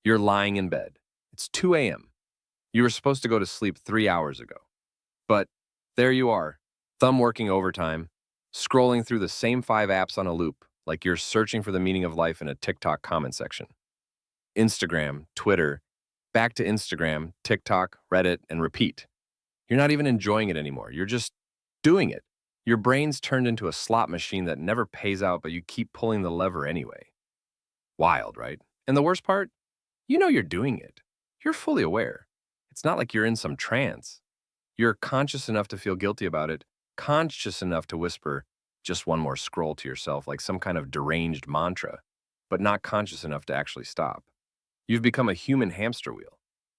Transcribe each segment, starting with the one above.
You're lying in bed. It's 2 a.m. You were supposed to go to sleep 3 hours ago. But there you are, thumb working overtime, scrolling through the same 5 apps on a loop, like you're searching for the meaning of life in a TikTok comment section. Instagram, Twitter, back to Instagram, TikTok, Reddit, and repeat. You're not even enjoying it anymore. You're just doing it. Your brain's turned into a slot machine that never pays out, but you keep pulling the lever anyway. Wild, right? And the worst part? You know you're doing it. You're fully aware. It's not like you're in some trance. You're conscious enough to feel guilty about it, conscious enough to whisper just one more scroll to yourself like some kind of deranged mantra, but not conscious enough to actually stop. You've become a human hamster wheel,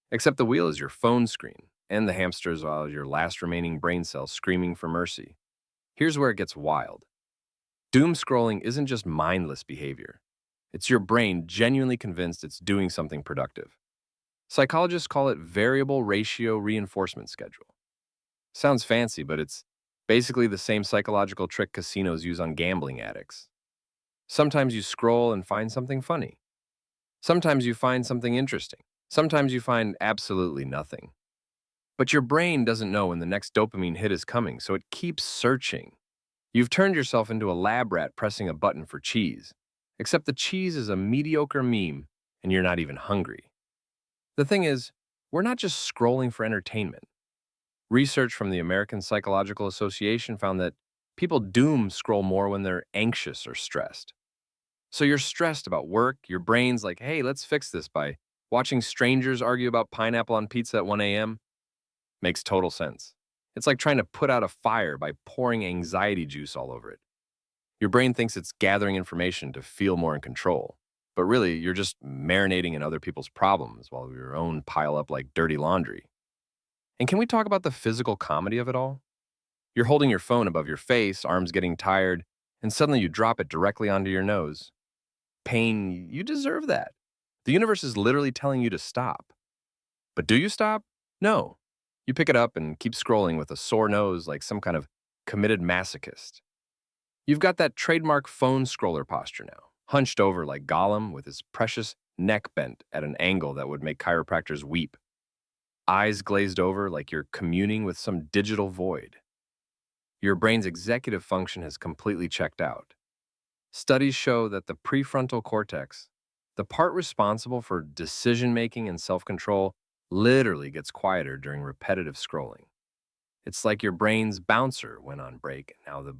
except the wheel is your phone screen, and the hamster is all your last remaining brain cell screaming for mercy. Here's where it gets wild. Doom scrolling isn't just mindless behavior. It's your brain genuinely convinced it's doing something productive. Psychologists call it variable ratio reinforcement schedule. Sounds fancy, but it's basically the same psychological trick casinos use on gambling addicts. Sometimes you scroll and find something funny. Sometimes you find something interesting. Sometimes you find absolutely nothing. But your brain doesn't know when the next dopamine hit is coming, so it keeps searching. You've turned yourself into a lab rat pressing a button for cheese, except the cheese is a mediocre meme and you're not even hungry. The thing is, we're not just scrolling for entertainment. Research from the American Psychological Association found that people doom scroll more when they're anxious or stressed. So you're stressed about work, your brain's like, hey, let's fix this by watching strangers argue about pineapple on pizza at 1 a.m. Makes total sense. It's like trying to put out a fire by pouring anxiety juice all over it. Your brain thinks it's gathering information to feel more in control, but really, you're just marinating in other people's problems while your own pile up like dirty laundry. And can we talk about the physical comedy of it all? You're holding your phone above your face, arms getting tired, and suddenly you drop it directly onto your nose. Pain, you deserve that. The universe is literally telling you to stop. But do you stop? No. You pick it up and keep scrolling with a sore nose like some kind of committed masochist. You've got that trademark phone scroller posture now, hunched over like Gollum with his precious neck bent at an angle that would make chiropractors weep. Eyes glazed over like you're communing with some digital void. Your brain's executive function has completely checked out. Studies show that the prefrontal cortex, the part responsible for decision making and self control, literally gets quieter during repetitive scrolling. It's like your brain's bouncer went on break. Now the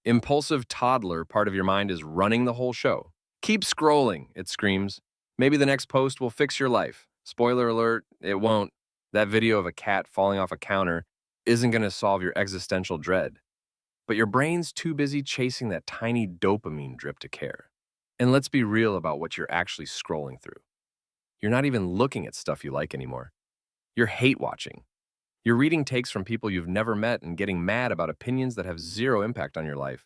impulsive toddler part of your mind is running the whole show. Keep scrolling, it screams. Maybe the next post will fix your life. Spoiler alert, it won't. That video of a cat falling off a counter isn't going to solve your existential dread. But your brain's too busy chasing that tiny dopamine drip to care. And let's be real about what you're actually scrolling through. You're not even looking at stuff you like anymore. You're hate watching. You're reading takes from people you've never met and getting mad about opinions that have zero impact on your life.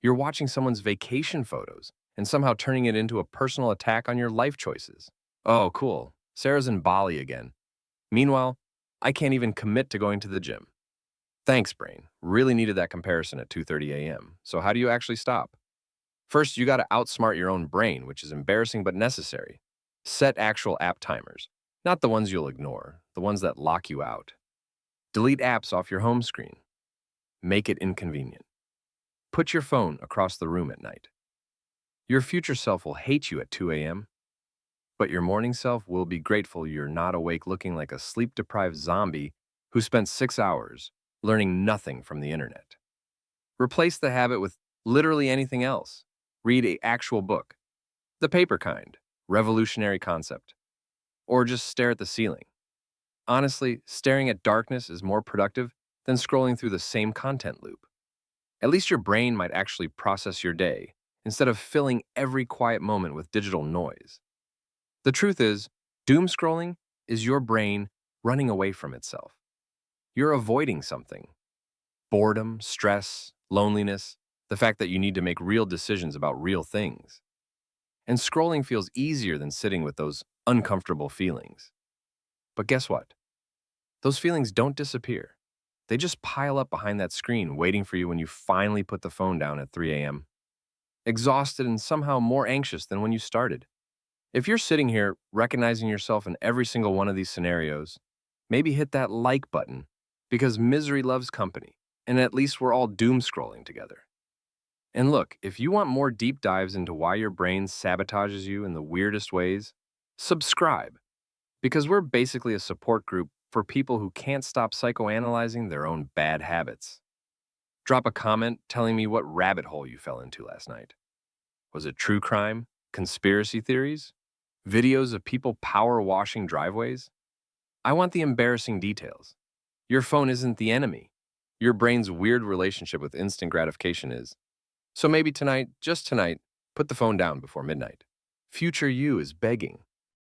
You're watching someone's vacation photos and somehow turning it into a personal attack on your life choices. Oh, cool. Sarah's in Bali again. Meanwhile, I can't even commit to going to the gym. Thanks, brain. Really needed that comparison at 2:30 a.m. So how do you actually stop? First, you got to outsmart your own brain, which is embarrassing but necessary. Set actual app timers, not the ones you'll ignore, the ones that lock you out. Delete apps off your home screen. Make it inconvenient. Put your phone across the room at night. Your future self will hate you at 2 a.m., but your morning self will be grateful you're not awake looking like a sleep-deprived zombie who spent 6 hours learning nothing from the internet. Replace the habit with literally anything else. Read an actual book, the paper kind, revolutionary concept, or just stare at the ceiling. Honestly, staring at darkness is more productive than scrolling through the same content loop. At least your brain might actually process your day instead of filling every quiet moment with digital noise. The truth is, doom scrolling is your brain running away from itself. You're avoiding something. Boredom, stress, loneliness, the fact that you need to make real decisions about real things. And scrolling feels easier than sitting with those uncomfortable feelings. But guess what? Those feelings don't disappear. They just pile up behind that screen, waiting for you when you finally put the phone down at 3 a.m. Exhausted and somehow more anxious than when you started. If you're sitting here recognizing yourself in every single one of these scenarios, maybe hit that like button because misery loves company, and at least we're all doom scrolling together. And look, if you want more deep dives into why your brain sabotages you in the weirdest ways, subscribe because we're basically a support group for people who can't stop psychoanalyzing their own bad habits. Drop a comment telling me what rabbit hole you fell into last night. Was it true crime? Conspiracy theories? Videos of people power washing driveways? I want the embarrassing details. Your phone isn't the enemy. Your brain's weird relationship with instant gratification is. So maybe tonight, just tonight, put the phone down before midnight. Future you is begging.